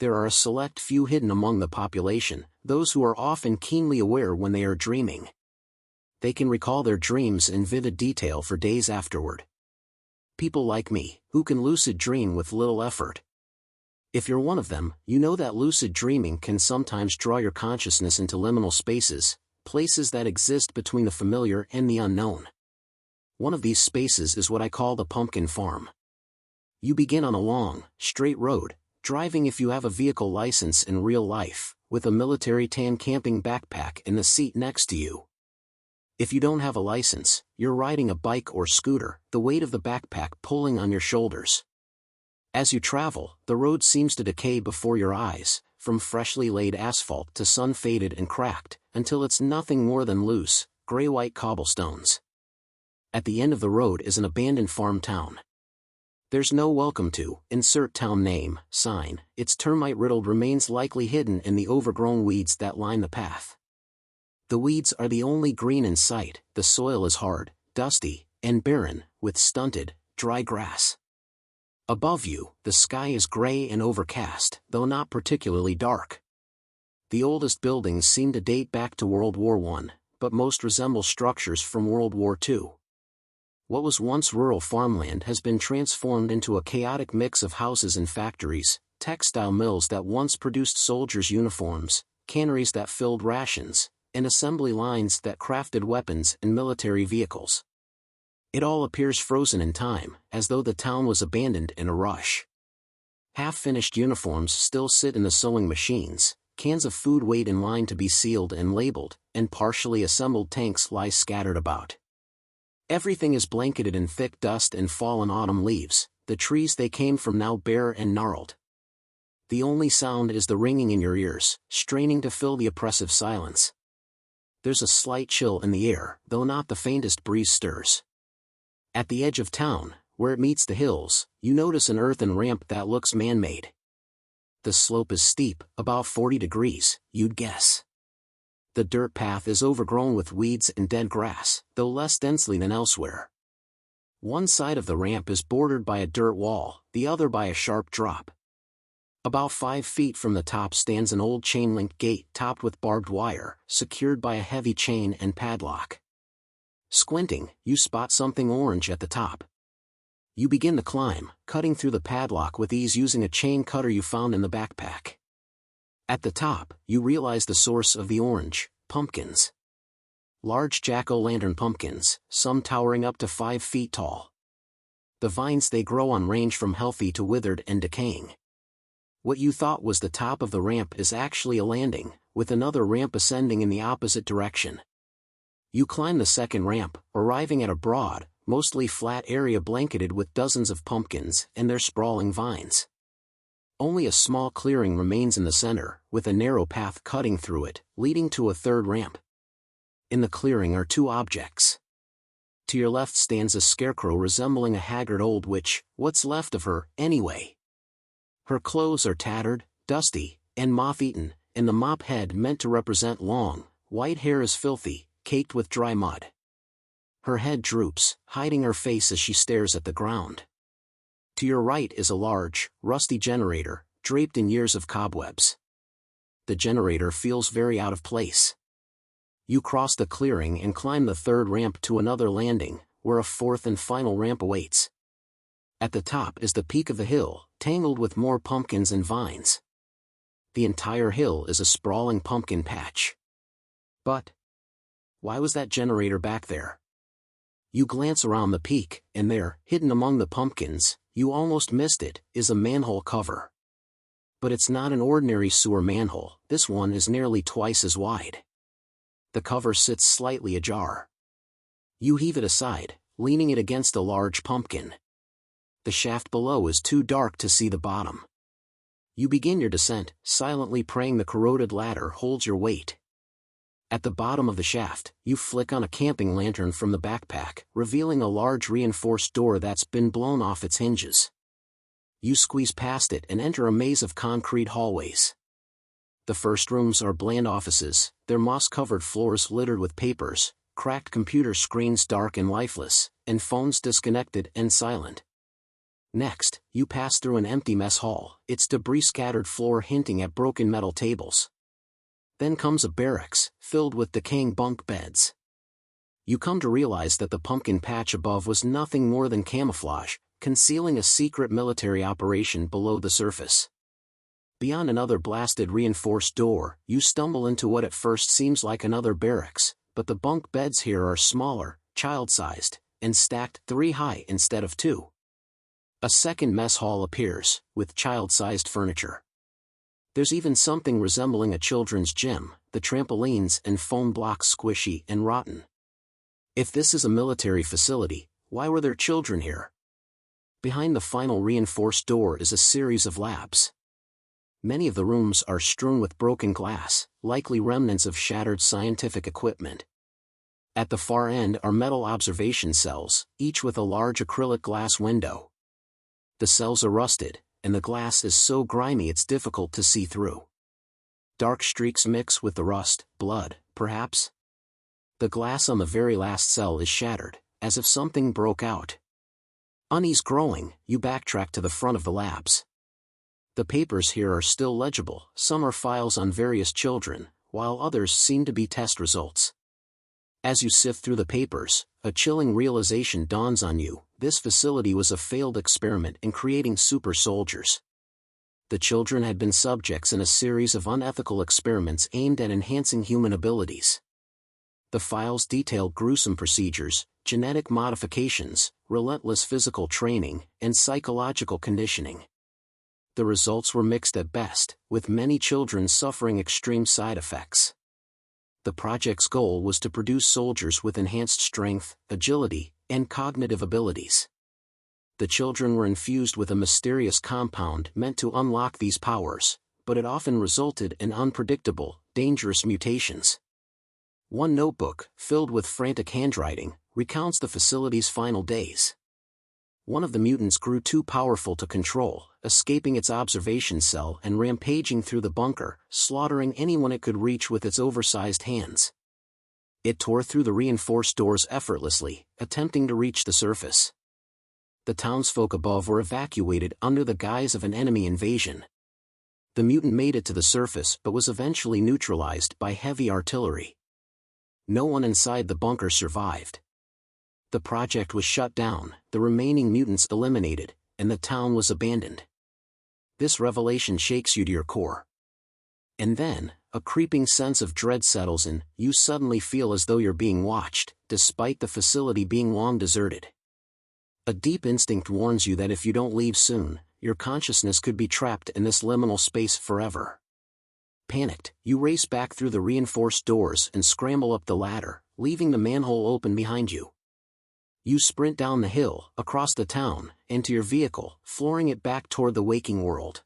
there are a select few hidden among the population, those who are often keenly aware when they are dreaming. They can recall their dreams in vivid detail for days afterward. People like me, who can lucid dream with little effort. If you're one of them, you know that lucid dreaming can sometimes draw your consciousness into liminal spaces, places that exist between the familiar and the unknown. One of these spaces is what I call the pumpkin farm. You begin on a long, straight road, driving if you have a vehicle license in real life, with a military tan camping backpack in the seat next to you. If you don't have a license, you're riding a bike or scooter, the weight of the backpack pulling on your shoulders. As you travel, the road seems to decay before your eyes, from freshly laid asphalt to sun-faded and cracked, until it's nothing more than loose, gray-white cobblestones. At the end of the road is an abandoned farm town. There's no welcome to, insert town name, sign, its termite-riddled remains likely hidden in the overgrown weeds that line the path. The weeds are the only green in sight, the soil is hard, dusty, and barren, with stunted, dry grass. Above you, the sky is gray and overcast, though not particularly dark. The oldest buildings seem to date back to World War I, but most resemble structures from World War II. What was once rural farmland has been transformed into a chaotic mix of houses and factories, textile mills that once produced soldiers' uniforms, canneries that filled rations, and assembly lines that crafted weapons and military vehicles. It all appears frozen in time, as though the town was abandoned in a rush. Half-finished uniforms still sit in the sewing machines, cans of food wait in line to be sealed and labeled, and partially assembled tanks lie scattered about. Everything is blanketed in thick dust and fallen autumn leaves, the trees they came from now bare and gnarled. The only sound is the ringing in your ears, straining to fill the oppressive silence. There's a slight chill in the air, though not the faintest breeze stirs. At the edge of town, where it meets the hills, you notice an earthen ramp that looks man-made. The slope is steep, about 40 degrees, you'd guess. The dirt path is overgrown with weeds and dead grass, though less densely than elsewhere. One side of the ramp is bordered by a dirt wall, the other by a sharp drop. About 5 feet from the top stands an old chain-link gate topped with barbed wire, secured by a heavy chain and padlock. Squinting, you spot something orange at the top. You begin to climb, cutting through the padlock with ease using a chain cutter you found in the backpack. At the top, you realize the source of the orange: pumpkins. Large jack-o'-lantern pumpkins, some towering up to 5 feet tall. The vines they grow on range from healthy to withered and decaying. What you thought was the top of the ramp is actually a landing, with another ramp ascending in the opposite direction. You climb the second ramp, arriving at a broad, mostly flat area blanketed with dozens of pumpkins and their sprawling vines. Only a small clearing remains in the center, with a narrow path cutting through it, leading to a third ramp. In the clearing are 2 objects. To your left stands a scarecrow resembling a haggard old witch, what's left of her, anyway. Her clothes are tattered, dusty, and moth-eaten, and the mop head meant to represent long, white hair is filthy, caked with dry mud. Her head droops, hiding her face as she stares at the ground. To your right is a large, rusty generator, draped in years of cobwebs. The generator feels very out of place. You cross the clearing and climb the third ramp to another landing, where a fourth and final ramp awaits. At the top is the peak of the hill, tangled with more pumpkins and vines. The entire hill is a sprawling pumpkin patch. But why was that generator back there? You glance around the peak, and there, hidden among the pumpkins, you almost missed it, is a manhole cover. But it's not an ordinary sewer manhole, this one is nearly twice as wide. The cover sits slightly ajar. You heave it aside, leaning it against a large pumpkin. The shaft below is too dark to see the bottom. You begin your descent, silently praying the corroded ladder holds your weight. At the bottom of the shaft, you flick on a camping lantern from the backpack, revealing a large reinforced door that's been blown off its hinges. You squeeze past it and enter a maze of concrete hallways. The first rooms are bland offices, their moss-covered floors littered with papers, cracked computer screens dark and lifeless, and phones disconnected and silent. Next, you pass through an empty mess hall, its debris scattered floor hinting at broken metal tables. Then comes a barracks, filled with decaying bunk beds. You come to realize that the pumpkin patch above was nothing more than camouflage, concealing a secret military operation below the surface. Beyond another blasted reinforced door, you stumble into what at first seems like another barracks, but the bunk beds here are smaller, child-sized, and stacked 3 high instead of 2. A second mess hall appears, with child-sized furniture. There's even something resembling a children's gym, the trampolines and foam blocks squishy and rotten. If this is a military facility, why were there children here? Behind the final reinforced door is a series of labs. Many of the rooms are strewn with broken glass, likely remnants of shattered scientific equipment. At the far end are metal observation cells, each with a large acrylic glass window. The cells are rusted, and the glass is so grimy it's difficult to see through. Dark streaks mix with the rust, blood, perhaps? The glass on the very last cell is shattered, as if something broke out. Unease growing, you backtrack to the front of the labs. The papers here are still legible, some are files on various children, while others seem to be test results. As you sift through the papers, a chilling realization dawns on you: this facility was a failed experiment in creating super soldiers. The children had been subjects in a series of unethical experiments aimed at enhancing human abilities. The files detail gruesome procedures, genetic modifications, relentless physical training, and psychological conditioning. The results were mixed at best, with many children suffering extreme side effects. The project's goal was to produce soldiers with enhanced strength, agility, and cognitive abilities. The children were infused with a mysterious compound meant to unlock these powers, but it often resulted in unpredictable, dangerous mutations. One notebook, filled with frantic handwriting, recounts the facility's final days. One of the mutants grew too powerful to control, escaping its observation cell and rampaging through the bunker, slaughtering anyone it could reach with its oversized hands. It tore through the reinforced doors effortlessly, attempting to reach the surface. The townsfolk above were evacuated under the guise of an enemy invasion. The mutant made it to the surface but was eventually neutralized by heavy artillery. No one inside the bunker survived. The project was shut down, the remaining mutants eliminated, and the town was abandoned. This revelation shakes you to your core. And then, a creeping sense of dread settles in. You suddenly feel as though you're being watched, despite the facility being long deserted. A deep instinct warns you that if you don't leave soon, your consciousness could be trapped in this liminal space forever. Panicked, you race back through the reinforced doors and scramble up the ladder, leaving the manhole open behind you. You sprint down the hill, across the town, into your vehicle, flooring it back toward the waking world.